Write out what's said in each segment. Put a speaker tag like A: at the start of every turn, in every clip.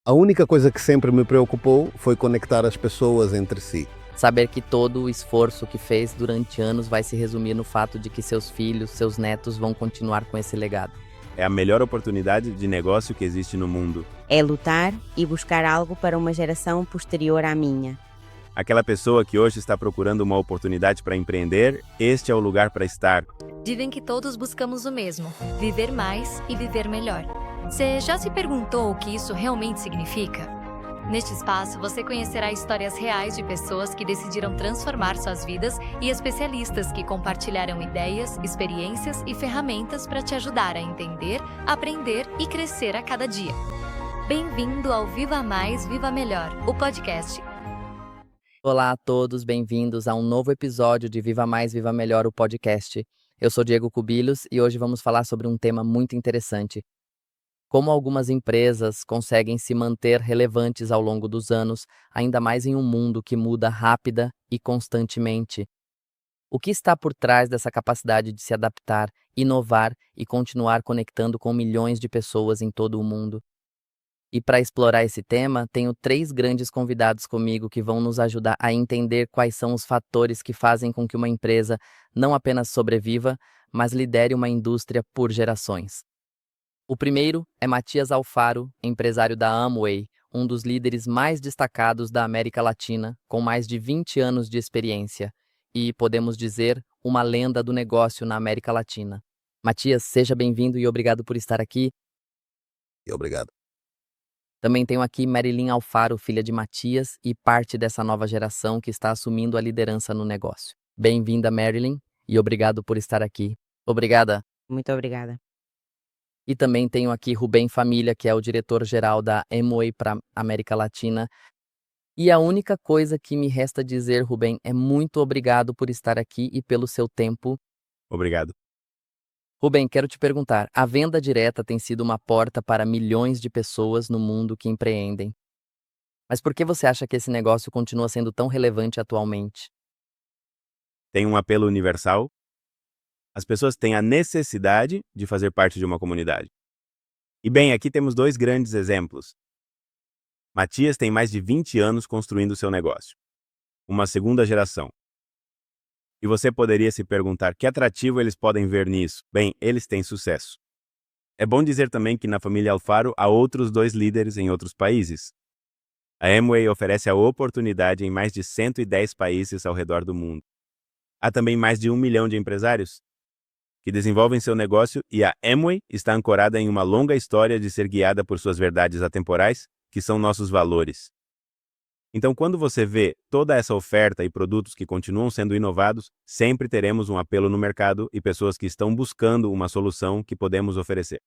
A: A única coisa que sempre me preocupou foi conectar as pessoas entre si.
B: Saber que todo o esforço que fez durante anos vai se resumir no fato de que seus filhos, seus netos vão continuar com esse legado.
C: É a melhor oportunidade de negócio que existe no mundo.
D: É lutar e buscar algo para uma geração posterior à minha.
C: Aquela pessoa que hoje está procurando uma oportunidade para empreender, este é o lugar para estar.
E: Dizem que todos buscamos o mesmo: viver mais e viver melhor. Você já se perguntou o que isso realmente significa? Neste espaço, você conhecerá histórias reais de pessoas que decidiram transformar suas vidas e especialistas que compartilharão ideias, experiências e ferramentas para te ajudar a entender, aprender e crescer a cada dia. Bem-vindo ao Viva Mais, Viva Melhor, o podcast.
B: Olá a todos, bem-vindos a um novo episódio de Viva Mais, Viva Melhor, o podcast. Eu sou Diego Cubillos e hoje vamos falar sobre um tema muito interessante. Como algumas empresas conseguem se manter relevantes ao longo dos anos, ainda mais em um mundo que muda rápida e constantemente. O que está por trás dessa capacidade de se adaptar, inovar e continuar conectando com milhões de pessoas em todo o mundo? E para explorar esse tema, tenho 3 grandes convidados comigo que vão nos ajudar a entender quais são os fatores que fazem com que uma empresa não apenas sobreviva, mas lidere uma indústria por gerações. O primeiro é Matias Alfaro, empresário da Amway, um dos líderes mais destacados da América Latina, com mais de 20 anos de experiência e, podemos dizer, uma lenda do negócio na América Latina. Matias, seja bem-vindo e obrigado por estar aqui.
A: E obrigado.
B: Também tenho aqui Marilyn Alfaro, filha de Matias e parte dessa nova geração que está assumindo a liderança no negócio. Bem-vinda, Marilyn, e obrigado por estar aqui. Obrigada.
D: Muito obrigada.
B: E também tenho aqui Rubem Família, que é o diretor-geral da Amway para América Latina. E a única coisa que me resta dizer, Rubem, é muito obrigado por estar aqui e pelo seu tempo.
C: Obrigado.
B: Rubem, quero te perguntar, a venda direta tem sido uma porta para milhões de pessoas no mundo que empreendem. Mas por que você acha que esse negócio continua sendo tão relevante atualmente?
C: Tem um apelo universal. As pessoas têm a necessidade de fazer parte de uma comunidade. E bem, aqui temos 2 grandes exemplos. Matias tem mais de 20 anos construindo seu negócio. Uma segunda geração. E você poderia se perguntar que atrativo eles podem ver nisso? Bem, eles têm sucesso. É bom dizer também que na família Alfaro há outros 2 líderes em outros países. A Amway oferece a oportunidade em mais de 110 países ao redor do mundo. Há também mais de 1 milhão de empresários que desenvolvem seu negócio e a Amway está ancorada em uma longa história de ser guiada por suas verdades atemporais, que são nossos valores. Então, quando você vê toda essa oferta e produtos que continuam sendo inovados, sempre teremos um apelo no mercado e pessoas que estão buscando uma solução que podemos oferecer.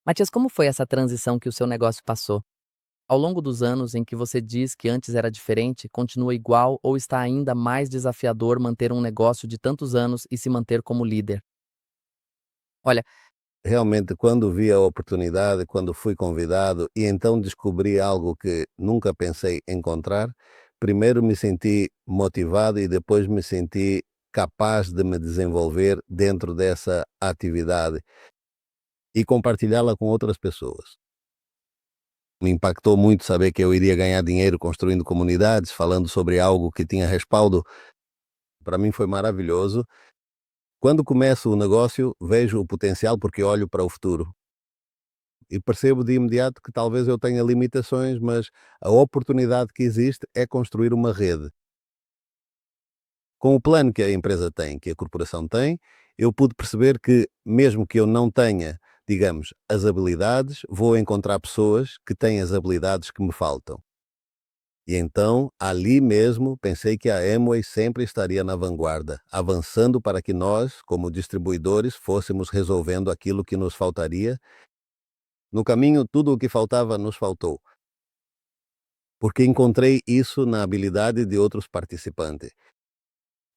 B: Matias, como foi essa transição que o seu negócio passou? Ao longo dos anos em que você diz que antes era diferente, continua igual ou está ainda mais desafiador manter um negócio de tantos anos e se manter como líder? Olha,
A: Realmente, quando vi a oportunidade, quando fui convidado e então descobri algo que nunca pensei encontrar, primeiro me senti motivado e depois me senti capaz de me desenvolver dentro dessa atividade e compartilhá-la com outras pessoas. Me impactou muito saber que eu iria ganhar dinheiro construindo comunidades, falando sobre algo que tinha respaldo. Para mim foi maravilhoso. Quando começo o negócio, vejo o potencial porque olho para o futuro. E percebo de imediato que talvez eu tenha limitações, mas a oportunidade que existe é construir uma rede. Com o plano que a empresa tem, que a corporação tem, eu pude perceber que, mesmo que eu não tenha, digamos, as habilidades, vou encontrar pessoas que têm as habilidades que me faltam. E então, ali mesmo, pensei que a Amway sempre estaria na vanguarda, avançando para que nós, como distribuidores, fôssemos resolvendo aquilo que nos faltaria. No caminho, tudo o que faltava nos faltou, porque encontrei isso na habilidade de outros participantes.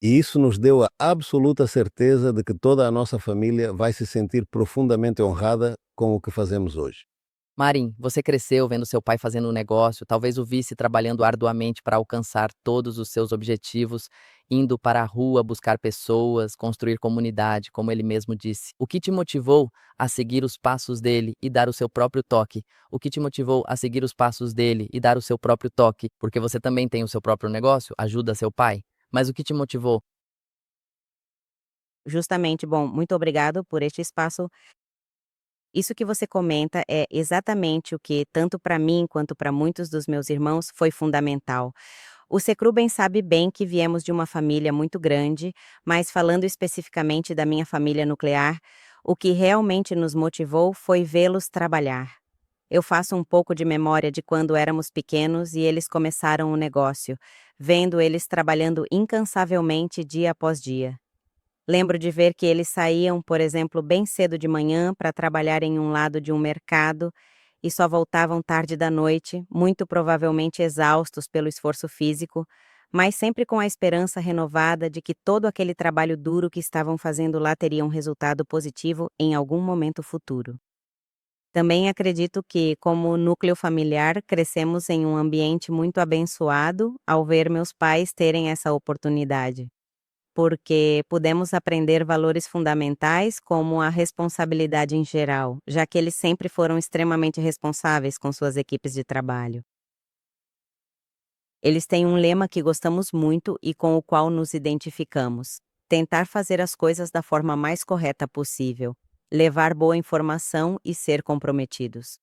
A: E isso nos deu a absoluta certeza de que toda a nossa família vai se sentir profundamente honrada com o que fazemos hoje.
B: Marin, você cresceu vendo seu pai fazendo um negócio, talvez o visse trabalhando arduamente para alcançar todos os seus objetivos, indo para a rua buscar pessoas, construir comunidade, como ele mesmo disse. O que te motivou a seguir os passos dele e dar o seu próprio toque? O que te motivou a seguir os passos dele e dar o seu próprio toque? Porque você também tem o seu próprio negócio, ajuda seu pai. Mas o que te motivou?
D: Justamente, bom, muito obrigado por este espaço. Isso que você comenta é exatamente o que, tanto para mim quanto para muitos dos meus irmãos, foi fundamental. O Secru bem sabe bem que viemos de uma família muito grande, mas falando especificamente da minha família nuclear, o que realmente nos motivou foi vê-los trabalhar. Eu faço um pouco de memória de quando éramos pequenos e eles começaram o negócio, vendo eles trabalhando incansavelmente dia após dia. Lembro de ver que eles saíam, por exemplo, bem cedo de manhã para trabalhar em um lado de um mercado e só voltavam tarde da noite, muito provavelmente exaustos pelo esforço físico, mas sempre com a esperança renovada de que todo aquele trabalho duro que estavam fazendo lá teria um resultado positivo em algum momento futuro. Também acredito que, como núcleo familiar, crescemos em um ambiente muito abençoado ao ver meus pais terem essa oportunidade, porque pudemos aprender valores fundamentais como a responsabilidade em geral, já que eles sempre foram extremamente responsáveis com suas equipes de trabalho. Eles têm um lema que gostamos muito e com o qual nos identificamos: tentar fazer as coisas da forma mais correta possível, levar boa informação e ser comprometidos.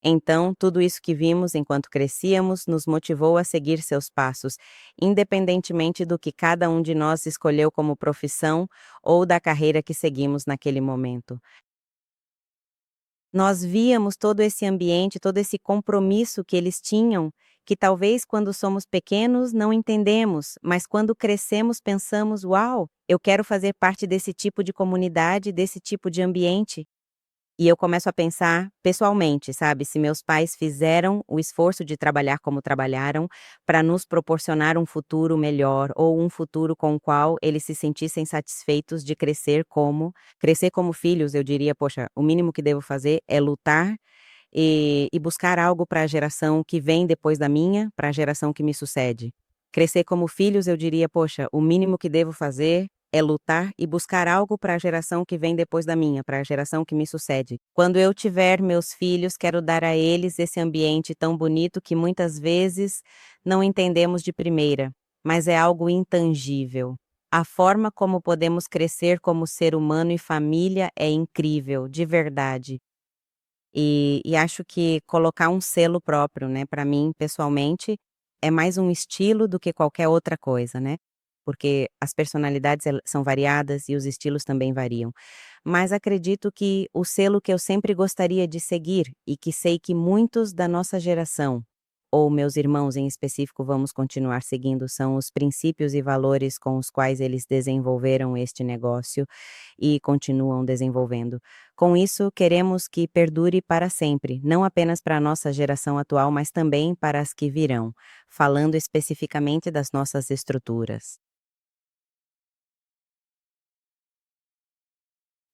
D: Então, tudo isso que vimos enquanto crescíamos nos motivou a seguir seus passos, independentemente do que cada um de nós escolheu como profissão ou da carreira que seguimos naquele momento. Nós víamos todo esse ambiente, todo esse compromisso que eles tinham, que talvez quando somos pequenos não entendemos, mas quando crescemos pensamos: uau, eu quero fazer parte desse tipo de comunidade, desse tipo de ambiente. E eu começo a pensar pessoalmente, sabe, se meus pais fizeram o esforço de trabalhar como trabalharam para nos proporcionar um futuro melhor ou um futuro com o qual eles se sentissem satisfeitos de crescer como filhos, eu diria: "Poxa, o mínimo que devo fazer é lutar e buscar algo para a geração que vem depois da minha, para a geração que me sucede". Crescer como filhos, eu diria: "Poxa, o mínimo que devo fazer é lutar e buscar algo para a geração que vem depois da minha, para a geração que me sucede. Quando eu tiver meus filhos, quero dar a eles esse ambiente tão bonito que muitas vezes não entendemos de primeira, mas é algo intangível. A forma como podemos crescer como ser humano e família é incrível, de verdade. E acho que colocar um selo próprio, né, para mim, pessoalmente, é mais um estilo do que qualquer outra coisa, né? Porque as personalidades são variadas e os estilos também variam. Mas acredito que o selo que eu sempre gostaria de seguir e que sei que muitos da nossa geração, ou meus irmãos em específico, vamos continuar seguindo, são os princípios e valores com os quais eles desenvolveram este negócio e continuam desenvolvendo. Com isso, queremos que perdure para sempre, não apenas para a nossa geração atual, mas também para as que virão, falando especificamente das nossas estruturas.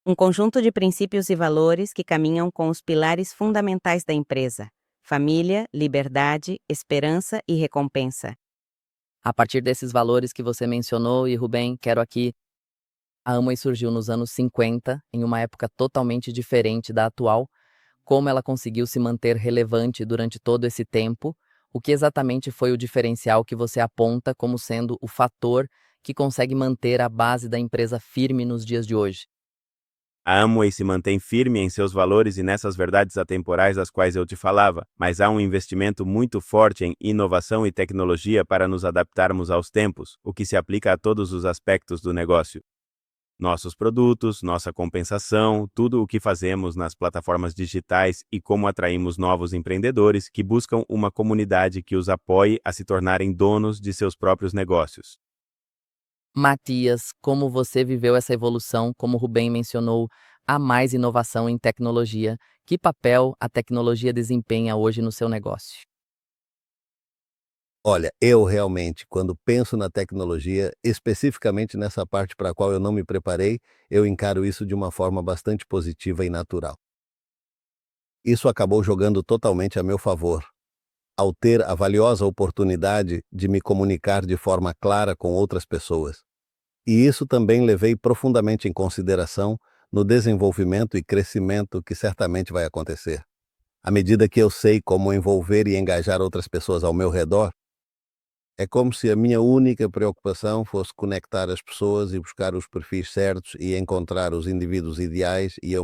D: Um conjunto de princípios e valores que caminham com os pilares fundamentais da empresa: família, liberdade, esperança e recompensa.
B: A partir desses valores que você mencionou, e Rubem, quero aqui. A Amway surgiu nos anos 50, em uma época totalmente diferente da atual. Como ela conseguiu se manter relevante durante todo esse tempo? O que exatamente foi o diferencial que você aponta como sendo o fator que consegue manter a base da empresa firme nos dias de hoje?
C: A Amway se mantém firme em seus valores e nessas verdades atemporais das quais eu te falava, mas há um investimento muito forte em inovação e tecnologia para nos adaptarmos aos tempos, o que se aplica a todos os aspectos do negócio. Nossos produtos, nossa compensação, tudo o que fazemos nas plataformas digitais e como atraímos novos empreendedores que buscam uma comunidade que os apoie a se tornarem donos de seus próprios negócios.
B: Matias, como você viveu essa evolução, como o Rubem mencionou, há mais inovação em tecnologia. Que papel a tecnologia desempenha hoje no seu negócio?
A: Olha, eu realmente, quando penso na tecnologia, especificamente nessa parte para a qual eu não me preparei, eu encaro isso de uma forma bastante positiva e natural. Isso acabou jogando totalmente a meu favor, ao ter a valiosa oportunidade de me comunicar de forma clara com outras pessoas. E isso também levei profundamente em consideração no desenvolvimento e crescimento que certamente vai acontecer. À medida que eu sei como envolver e engajar outras pessoas ao meu redor, é como se a minha única preocupação fosse conectar as pessoas e buscar os perfis certos e encontrar os indivíduos ideais, e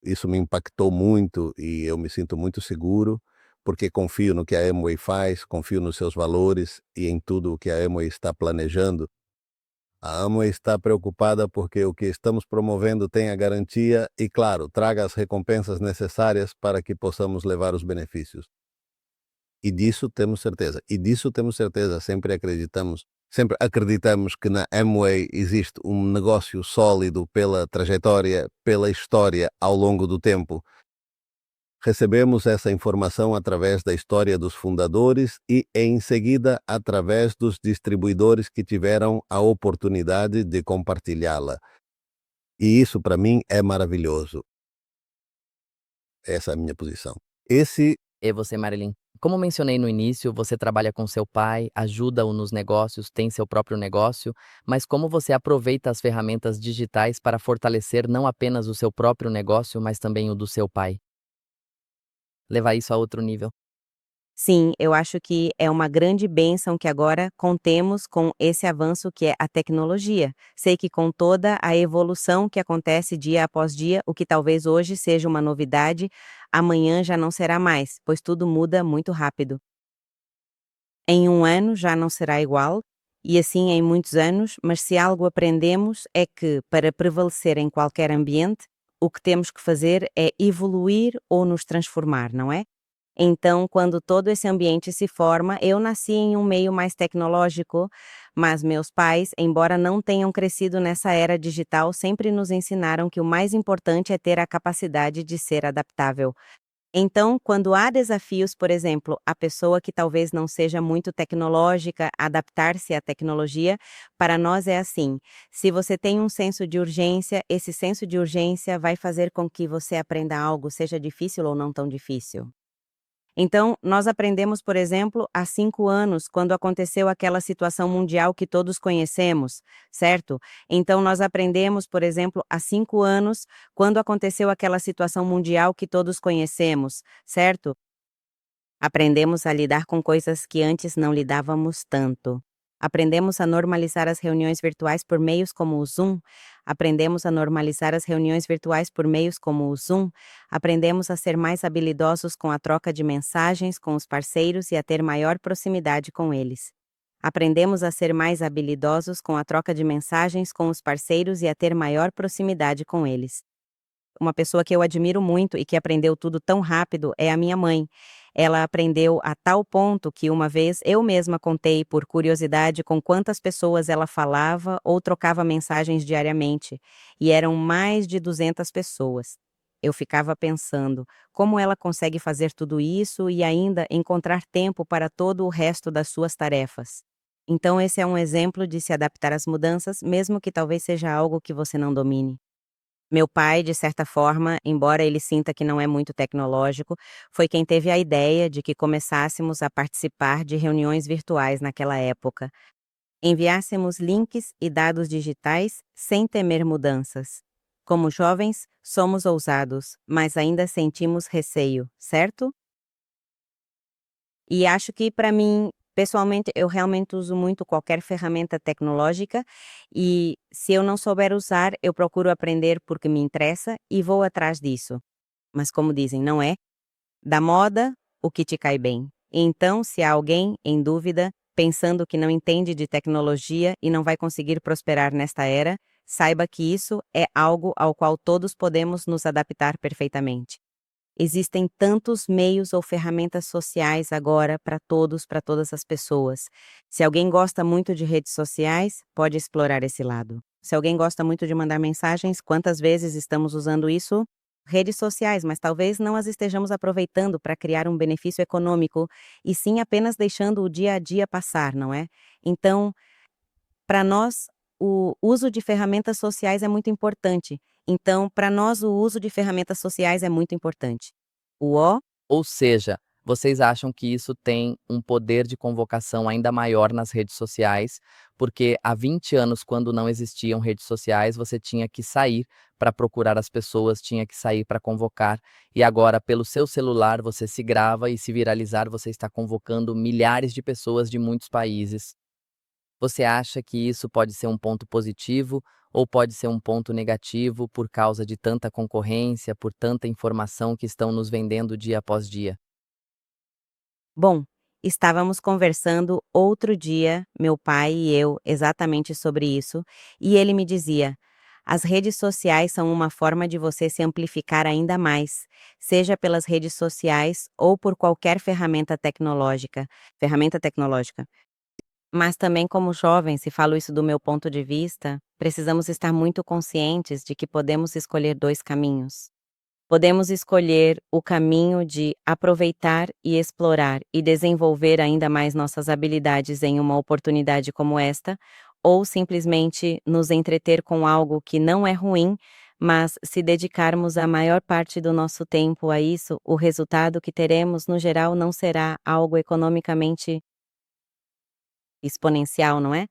A: isso me impactou muito e eu me sinto muito seguro, porque confio no que a Amway faz, confio nos seus valores e em tudo o que a Amway está planejando. A Amway está preocupada porque o que estamos promovendo tem a garantia e, claro, traga as recompensas necessárias para que possamos levar os benefícios. E disso temos certeza. Sempre acreditamos que na Amway existe um negócio sólido pela trajetória, pela história ao longo do tempo. Recebemos essa informação através da história dos fundadores e, em seguida, através dos distribuidores que tiveram a oportunidade de compartilhá-la. E isso, para mim, é maravilhoso. Essa é a minha posição.
B: E você, Marilyn? Como mencionei no início, você trabalha com seu pai, ajuda-o nos negócios, tem seu próprio negócio, mas como você aproveita as ferramentas digitais para fortalecer não apenas o seu próprio negócio, mas também o do seu pai? Levar isso a outro nível.
D: Sim, eu acho que é uma grande bênção que agora contemos com esse avanço que é a tecnologia. Sei que com toda a evolução que acontece dia após dia, o que talvez hoje seja uma novidade, amanhã já não será mais, pois tudo muda muito rápido. Em um ano já não será igual, e assim em muitos anos, mas se algo aprendemos é que, para prevalecer em qualquer ambiente, o que temos que fazer é evoluir ou nos transformar, não é? Então, quando todo esse ambiente se forma, eu nasci em um meio mais tecnológico, mas meus pais, embora não tenham crescido nessa era digital, sempre nos ensinaram que o mais importante é ter a capacidade de ser adaptável. Então, quando há desafios, por exemplo, a pessoa que talvez não seja muito tecnológica, adaptar-se à tecnologia, para nós é assim: se você tem um senso de urgência, esse senso de urgência vai fazer com que você aprenda algo, seja difícil ou não tão difícil. Então, nós aprendemos, por exemplo, há 5 anos, quando aconteceu aquela situação mundial que todos conhecemos, certo? Então, nós aprendemos, por exemplo, há 5 anos, quando aconteceu aquela situação mundial que todos conhecemos, certo? Aprendemos a lidar com coisas que antes não lidávamos tanto. Aprendemos a normalizar as reuniões virtuais por meios como o Zoom. Aprendemos a normalizar as reuniões virtuais por meios como o Zoom. Aprendemos a ser mais habilidosos com a troca de mensagens com os parceiros e a ter maior proximidade com eles. Aprendemos a ser mais habilidosos com a troca de mensagens com os parceiros e a ter maior proximidade com eles. Uma pessoa que eu admiro muito e que aprendeu tudo tão rápido é a minha mãe. Ela aprendeu a tal ponto que uma vez eu mesma contei por curiosidade com quantas pessoas ela falava ou trocava mensagens diariamente, e eram mais de 200 pessoas. Eu ficava pensando, como ela consegue fazer tudo isso e ainda encontrar tempo para todo o resto das suas tarefas? Então esse é um exemplo de se adaptar às mudanças, mesmo que talvez seja algo que você não domine. Meu pai, de certa forma, embora ele sinta que não é muito tecnológico, foi quem teve a ideia de que começássemos a participar de reuniões virtuais naquela época. Enviássemos links e dados digitais sem temer mudanças. Como jovens, somos ousados, mas ainda sentimos receio, certo? E acho que, para mim, pessoalmente, eu realmente uso muito qualquer ferramenta tecnológica e, se eu não souber usar, eu procuro aprender porque me interessa e vou atrás disso. Mas, como dizem, não é? Da moda, o que te cai bem. Então, se há alguém em dúvida, pensando que não entende de tecnologia e não vai conseguir prosperar nesta era, saiba que isso é algo ao qual todos podemos nos adaptar perfeitamente. Existem tantos meios ou ferramentas sociais agora para todos, para todas as pessoas. Se alguém gosta muito de redes sociais, pode explorar esse lado. Se alguém gosta muito de mandar mensagens, quantas vezes estamos usando isso? Redes sociais, mas talvez não as estejamos aproveitando para criar um benefício econômico, e sim apenas deixando o dia a dia passar, não é? Então, para nós, o uso de ferramentas sociais é muito importante. Então, para nós, o uso de ferramentas sociais é muito importante. Uó?
B: Ou seja, vocês acham que isso tem um poder de convocação ainda maior nas redes sociais, porque há 20 anos, quando não existiam redes sociais, você tinha que sair para procurar as pessoas, tinha que sair para convocar, e agora, pelo seu celular, você se grava e, se viralizar, você está convocando milhares de pessoas de muitos países. Você acha que isso pode ser um ponto positivo ou pode ser um ponto negativo por causa de tanta concorrência, por tanta informação que estão nos vendendo dia após dia?
D: Bom, estávamos conversando outro dia, meu pai e eu, exatamente sobre isso, e ele me dizia: as redes sociais são uma forma de você se amplificar ainda mais, seja pelas redes sociais ou por qualquer ferramenta tecnológica. Mas também como jovens, se falo isso do meu ponto de vista, precisamos estar muito conscientes de que podemos escolher dois caminhos. Podemos escolher o caminho de aproveitar e explorar e desenvolver ainda mais nossas habilidades em uma oportunidade como esta, ou simplesmente nos entreter com algo que não é ruim, mas se dedicarmos a maior parte do nosso tempo a isso, o resultado que teremos, no geral, não será algo economicamente exponencial, não é?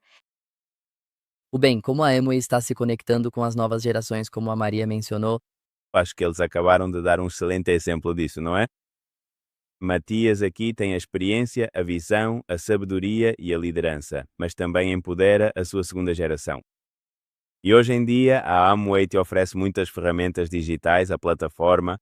B: O bem, como a Amway está se conectando com as novas gerações, como a Maria mencionou,
C: Acho que eles acabaram de dar um excelente exemplo disso, não é? Matias aqui tem a experiência, a visão, a sabedoria e a liderança, mas também empodera a sua segunda geração. E hoje em dia, a Amway te oferece muitas ferramentas digitais, a plataforma.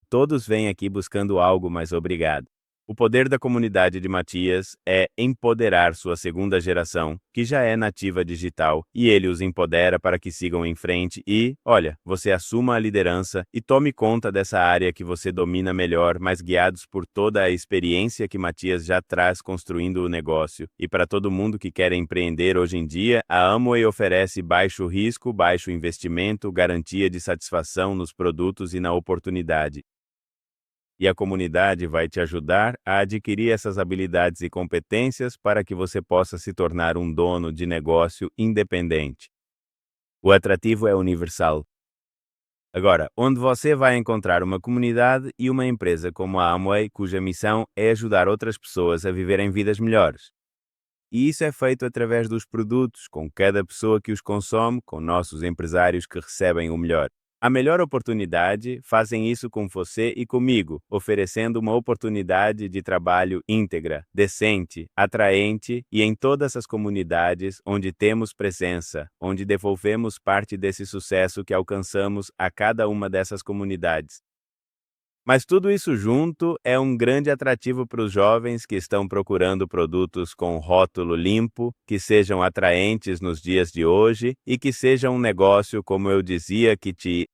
C: Todos vêm aqui buscando algo, mas obrigado. O poder da comunidade de Matias é empoderar sua segunda geração, que já é nativa digital, e ele os empodera para que sigam em frente e, olha, você assuma a liderança e tome conta dessa área que você domina melhor, mas guiados por toda a experiência que Matias já traz construindo o negócio. E para todo mundo que quer empreender hoje em dia, a Amway oferece baixo risco, baixo investimento, garantia de satisfação nos produtos e na oportunidade. E a comunidade vai te ajudar a adquirir essas habilidades e competências para que você possa se tornar um dono de negócio independente. O atrativo é universal. Agora, onde você vai encontrar uma comunidade e uma empresa como a Amway, cuja missão é ajudar outras pessoas a viverem vidas melhores. E isso é feito através dos produtos, com cada pessoa que os consome, com nossos empresários que recebem o melhor. A melhor oportunidade, fazem isso com você e comigo, oferecendo uma oportunidade de trabalho íntegra, decente, atraente e em todas as comunidades onde temos presença, onde devolvemos parte desse sucesso que alcançamos a cada uma dessas comunidades. Mas tudo isso junto é um grande atrativo para os jovens que estão procurando produtos com rótulo limpo, que sejam atraentes nos dias de hoje e que sejam um negócio, como eu dizia, que te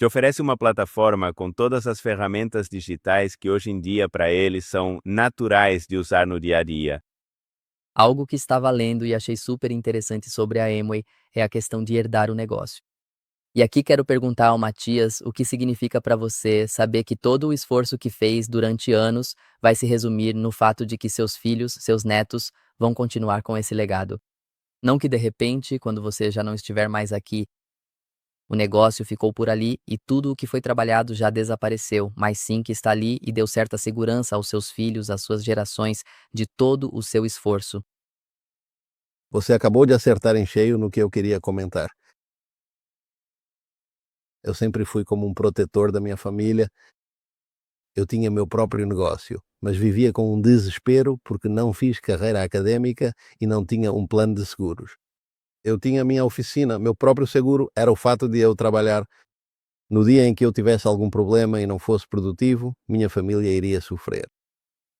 C: oferece uma plataforma com todas as ferramentas digitais que hoje em dia para eles são naturais de usar no dia a dia.
B: algo que estava lendo e achei super interessante sobre a Amway é a questão de herdar o negócio. E aqui quero perguntar ao Matias o que significa para você saber que todo o esforço que fez durante anos vai se resumir no fato de que seus filhos, seus netos, vão continuar com esse legado. Não que de repente, quando você já não estiver mais aqui, o negócio ficou por ali e tudo o que foi trabalhado já desapareceu, mas sim que está ali e deu certa segurança aos seus filhos, às suas gerações, de todo o seu esforço.
A: Você acabou de acertar em cheio no que eu queria comentar. Eu sempre fui como um protetor da minha família. Eu tinha meu próprio negócio, mas vivia com um desespero porque não fiz carreira académica e não tinha um plano de seguros. Eu tinha a minha oficina, meu próprio seguro era o fato de eu trabalhar. No dia em que eu tivesse algum problema e não fosse produtivo, minha família iria sofrer.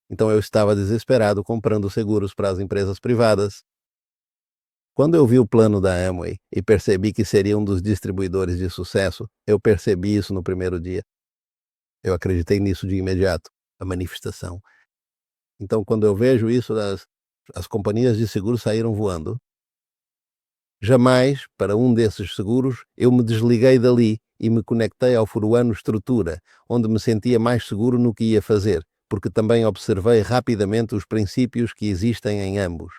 A: Então eu estava desesperado comprando seguros para as empresas privadas. Quando eu vi o plano da Amway e percebi que seria um dos distribuidores de sucesso, eu percebi isso no primeiro dia. Eu acreditei nisso de imediato, a manifestação. Então, quando eu vejo isso, as companhias de seguros saíram voando. Jamais, para um desses seguros, eu me desliguei dali e me conectei ao Furuano Estrutura, onde me sentia mais seguro no que ia fazer, porque também observei rapidamente os princípios que existem em ambos.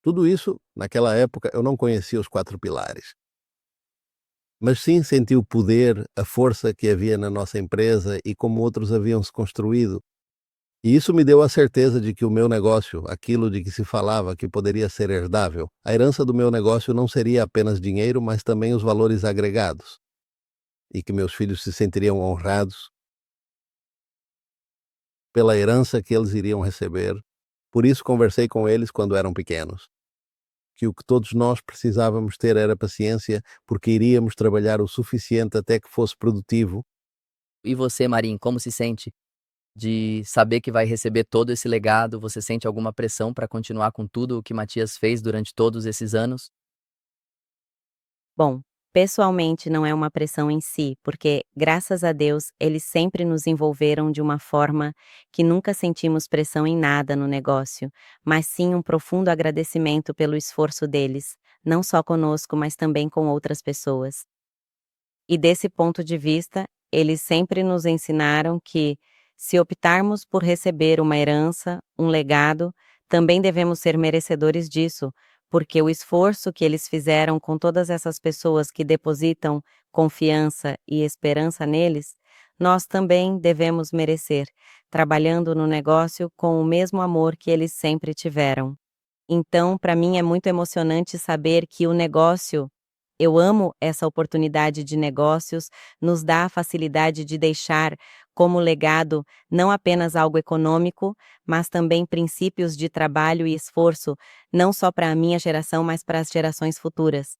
A: Tudo isso, naquela época, eu não conhecia os 4 pilares. mas sim senti o poder, a força que havia na nossa empresa e como outros haviam se construído. E isso me deu a certeza de que o meu negócio, aquilo de que se falava que poderia ser herdável, a herança do meu negócio não seria apenas dinheiro, mas também os valores agregados. E que meus filhos se sentiriam honrados pela herança que eles iriam receber. Por isso conversei com eles quando eram pequenos. Que o que todos nós precisávamos ter era paciência, porque iríamos trabalhar o suficiente até que fosse produtivo.
B: E você, Marim, como se sente de saber que vai receber todo esse legado? Você sente alguma pressão para continuar com tudo o que Matias fez durante todos esses anos?
D: Bom, pessoalmente não é uma pressão em si, porque, graças a Deus, eles sempre nos envolveram de uma forma que nunca sentimos pressão em nada no negócio, mas sim um profundo agradecimento pelo esforço deles, não só conosco, mas também com outras pessoas. E desse ponto de vista, eles sempre nos ensinaram que, se optarmos por receber uma herança, um legado, também devemos ser merecedores disso, porque o esforço que eles fizeram com todas essas pessoas que depositam confiança e esperança neles, nós também devemos merecer, trabalhando no negócio com o mesmo amor que eles sempre tiveram. Então, para mim é muito emocionante saber que o negócio, eu amo essa oportunidade de negócios, nos dá a facilidade de deixar como legado não apenas algo econômico, mas também princípios de trabalho e esforço, não só para a minha geração, mas para as gerações futuras.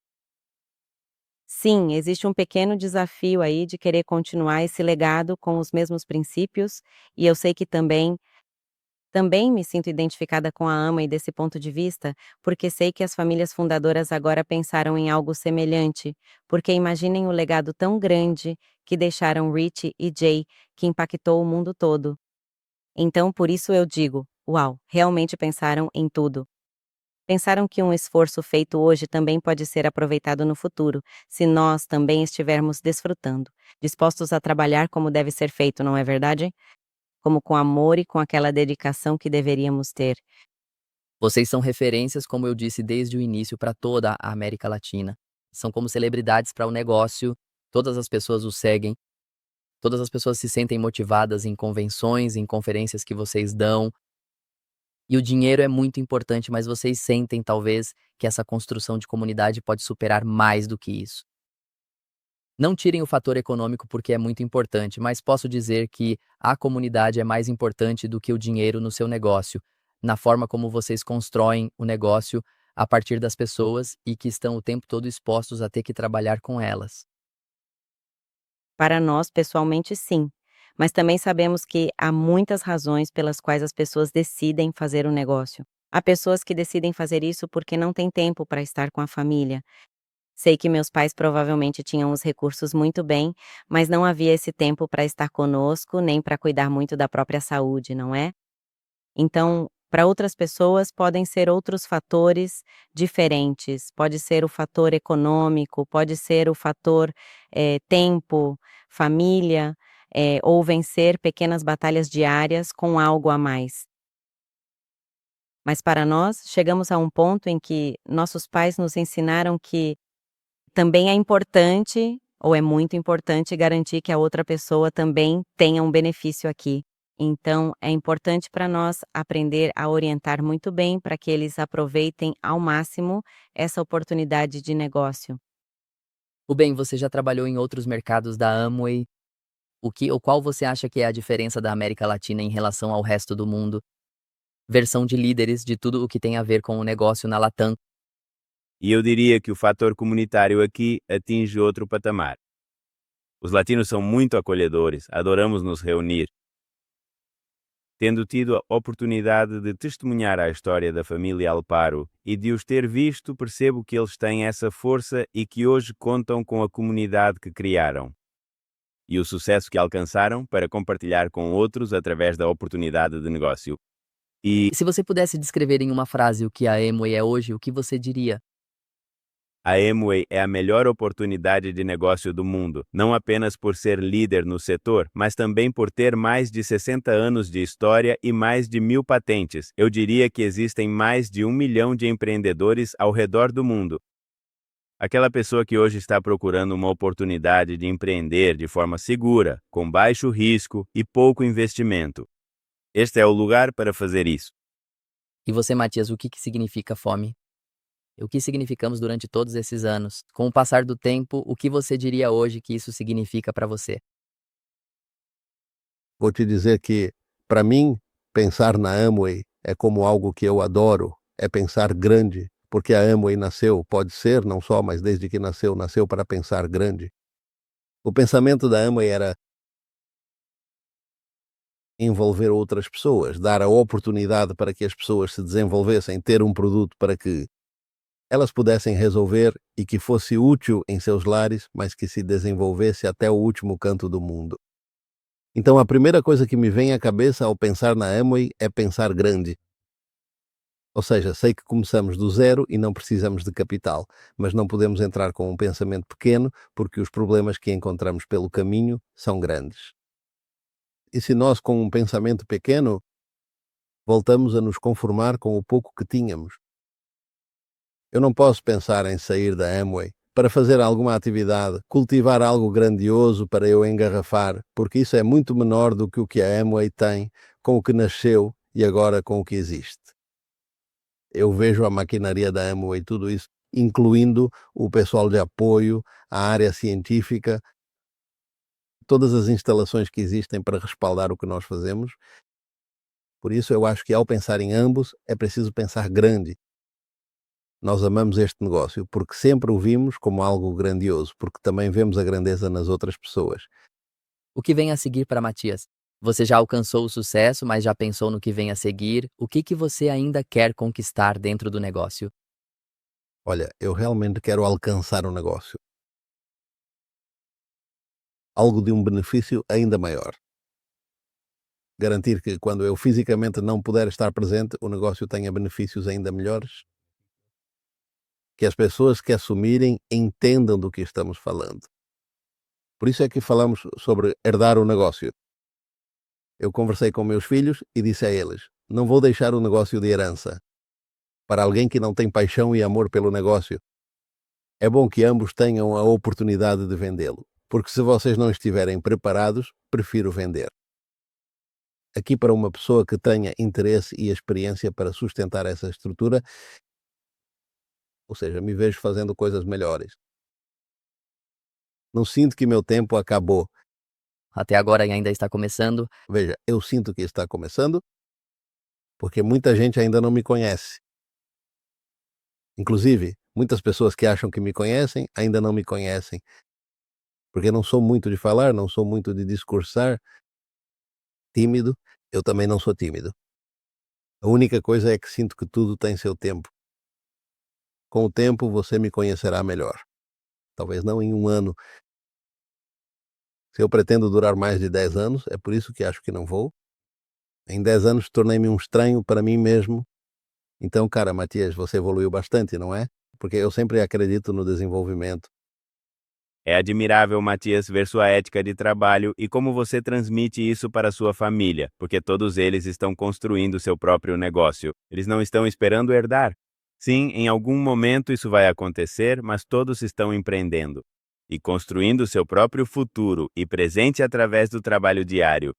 D: Sim, existe um pequeno desafio aí de querer continuar esse legado com os mesmos princípios, e eu sei que também me sinto identificada com a Amway desse ponto de vista, porque sei que as famílias fundadoras agora pensaram em algo semelhante, porque imaginem o legado tão grande que deixaram Rich e Jay, que impactou o mundo todo. Então, por isso eu digo, uau, realmente pensaram em tudo. Pensaram que um esforço feito hoje também pode ser aproveitado no futuro, se nós também estivermos desfrutando, dispostos a trabalhar como deve ser feito, não é verdade? Como com amor e com aquela dedicação que deveríamos ter.
B: Vocês são referências, como eu disse desde o início, para toda a América Latina. São como celebridades para o negócio, todas as pessoas os seguem, todas as pessoas se sentem motivadas em convenções, em conferências que vocês dão. E o dinheiro é muito importante, mas vocês sentem, talvez, que essa construção de comunidade pode superar mais do que isso. Não tirem o fator econômico porque é muito importante, mas posso dizer que a comunidade é mais importante do que o dinheiro no seu negócio, na forma como vocês constroem o negócio a partir das pessoas e que estão o tempo todo expostos a ter que trabalhar com elas.
D: Para nós, pessoalmente, sim. Mas também sabemos que há muitas razões pelas quais as pessoas decidem fazer um negócio. Há pessoas que decidem fazer isso porque não têm tempo para estar com a família. Sei que meus pais provavelmente tinham os recursos muito bem, mas não havia esse tempo para estar conosco, nem para cuidar muito da própria saúde, não é? Então, para outras pessoas podem ser outros fatores diferentes. Pode ser o fator econômico, pode ser o fator tempo, família, ou vencer pequenas batalhas diárias com algo a mais. Mas para nós, chegamos a um ponto em que nossos pais nos ensinaram que também é importante, ou é muito importante, garantir que a outra pessoa também tenha um benefício aqui. Então, é importante para nós aprender a orientar muito bem para que eles aproveitem ao máximo essa oportunidade de negócio.
B: O bem, você já trabalhou em outros mercados da Amway. Qual você acha que é a diferença da América Latina em relação ao resto do mundo? Versão de líderes de tudo o que tem a ver com o negócio na Latam.
C: E eu diria que o fator comunitário aqui atinge outro patamar. Os latinos são muito acolhedores, adoramos nos reunir. Tendo tido a oportunidade de testemunhar a história da família Alparo e de os ter visto, percebo que eles têm essa força e que hoje contam com a comunidade que criaram. E o sucesso que alcançaram para compartilhar com outros através da oportunidade de negócio. E
B: Se você pudesse descrever em uma frase o que a Amway é hoje, o que você diria?
C: a Amway é a melhor oportunidade de negócio do mundo, não apenas por ser líder no setor, mas também por ter mais de 60 anos de história e mais de 1.000 patentes. Eu diria que existem mais de 1 milhão de empreendedores ao redor do mundo. Aquela pessoa que hoje está procurando uma oportunidade de empreender de forma segura, com baixo risco e pouco investimento. Este é o lugar para fazer isso.
B: E você, Matias, o que significa fome? O que significamos durante todos esses anos? Com o passar do tempo, o que você diria hoje que isso significa para você?
A: Vou te dizer que, para mim, pensar na Amway é como algo que eu adoro, é pensar grande, porque a Amway nasceu, pode ser, não só, mas desde que nasceu, nasceu para pensar grande. O pensamento da Amway era envolver outras pessoas, dar a oportunidade para que as pessoas se desenvolvessem, ter um produto para que elas pudessem resolver e que fosse útil em seus lares, mas que se desenvolvesse até o último canto do mundo. Então a primeira coisa que me vem à cabeça ao pensar na Amway é pensar grande. Ou seja, sei que começamos do zero e não precisamos de capital, mas não podemos entrar com um pensamento pequeno porque os problemas que encontramos pelo caminho são grandes. E se nós, com um pensamento pequeno, voltamos a nos conformar com o pouco que tínhamos? Eu não posso pensar em sair da Amway para fazer alguma atividade, cultivar algo grandioso para eu engarrafar, porque isso é muito menor do que o que a Amway tem com o que nasceu e agora com o que existe. Eu vejo a maquinaria da Amway, tudo isso, incluindo o pessoal de apoio, a área científica, todas as instalações que existem para respaldar o que nós fazemos. Por isso eu acho que ao pensar em ambos é preciso pensar grande. Nós amamos este negócio porque sempre o vimos como algo grandioso, porque também vemos a grandeza nas outras pessoas.
B: O que vem a seguir para Matias? Você já alcançou o sucesso, mas já pensou no que vem a seguir? O que você ainda quer conquistar dentro do negócio?
A: Olha, eu realmente quero alcançar o negócio. Algo de um benefício ainda maior. Garantir que quando eu fisicamente não puder estar presente, o negócio tenha benefícios ainda melhores. Que as pessoas que assumirem entendam do que estamos falando. Por isso é que falamos sobre herdar o negócio. Eu conversei com meus filhos e disse a eles: não vou deixar o negócio de herança para alguém que não tem paixão e amor pelo negócio. É bom que ambos tenham a oportunidade de vendê-lo, porque se vocês não estiverem preparados, prefiro vender. Aqui, para uma pessoa que tenha interesse e experiência para sustentar essa estrutura, ou seja, me vejo fazendo coisas melhores. Não sinto que meu tempo acabou.
B: Até agora ainda está começando.
A: Veja, eu sinto que está começando, porque muita gente ainda não me conhece. Inclusive, muitas pessoas que acham que me conhecem ainda não me conhecem. Porque não sou muito de falar, não sou muito de discursar. Tímido, eu também não sou tímido. A única coisa é que sinto que tudo tem seu tempo. Com o tempo você me conhecerá melhor. Talvez não em um ano. Se eu pretendo durar mais de 10 anos, é por isso que acho que não vou. Em 10 anos tornei-me um estranho para mim mesmo. Então, cara, Matias, você evoluiu bastante, não é? Porque eu sempre acredito no desenvolvimento.
C: É admirável, Matias, ver sua ética de trabalho e como você transmite isso para sua família, porque todos eles estão construindo seu próprio negócio. Eles não estão esperando herdar. Sim, em algum momento isso vai acontecer, mas todos estão empreendendo e construindo seu próprio futuro e presente através do trabalho diário.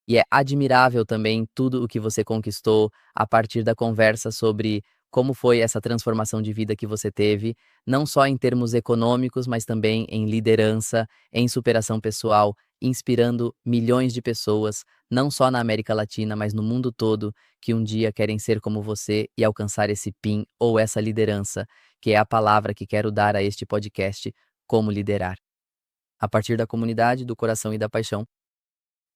B: E é admirável também tudo o que você conquistou a partir da conversa sobre como foi essa transformação de vida que você teve, não só em termos econômicos, mas também em liderança, em superação pessoal, inspirando milhões de pessoas, não só na América Latina, mas no mundo todo, que um dia querem ser como você e alcançar esse PIN ou essa liderança, que é a palavra que quero dar a este podcast, Como Liderar. A partir da comunidade, do coração e da paixão.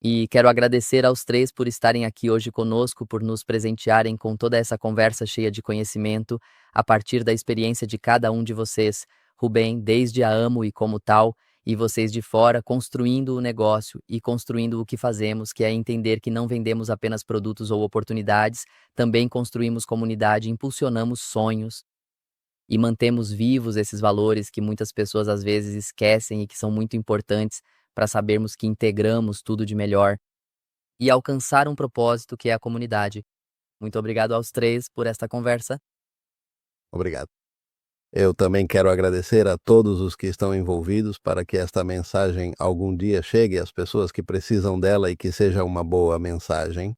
B: E quero agradecer aos três por estarem aqui hoje conosco, por nos presentearem com toda essa conversa cheia de conhecimento, a partir da experiência de cada um de vocês. Rubem, desde a Amo e como tal, e vocês de fora, construindo o negócio e construindo o que fazemos, que é entender que não vendemos apenas produtos ou oportunidades, também construímos comunidade, impulsionamos sonhos e mantemos vivos esses valores que muitas pessoas às vezes esquecem e que são muito importantes para sabermos que integramos tudo de melhor e alcançar um propósito que é a comunidade. Muito obrigado aos três por esta conversa.
A: Obrigado. Eu também quero agradecer a todos os que estão envolvidos para que esta mensagem algum dia chegue às pessoas que precisam dela e que seja uma boa mensagem.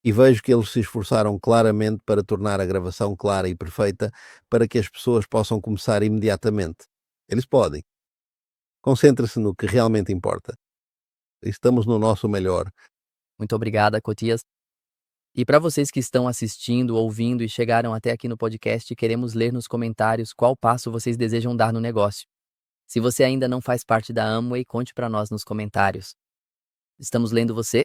A: E vejo que eles se esforçaram claramente para tornar a gravação clara e perfeita para que as pessoas possam começar imediatamente. Eles podem. Concentre-se no que realmente importa. Estamos no nosso melhor.
B: Muito obrigada, Cotias. E para vocês que estão assistindo, ouvindo e chegaram até aqui no podcast, queremos ler nos comentários qual passo vocês desejam dar no negócio. Se você ainda não faz parte da Amway, conte para nós nos comentários. Estamos lendo você.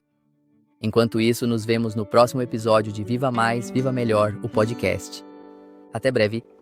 B: Enquanto isso, nos vemos no próximo episódio de Viva Mais, Viva Melhor, o podcast. Até breve.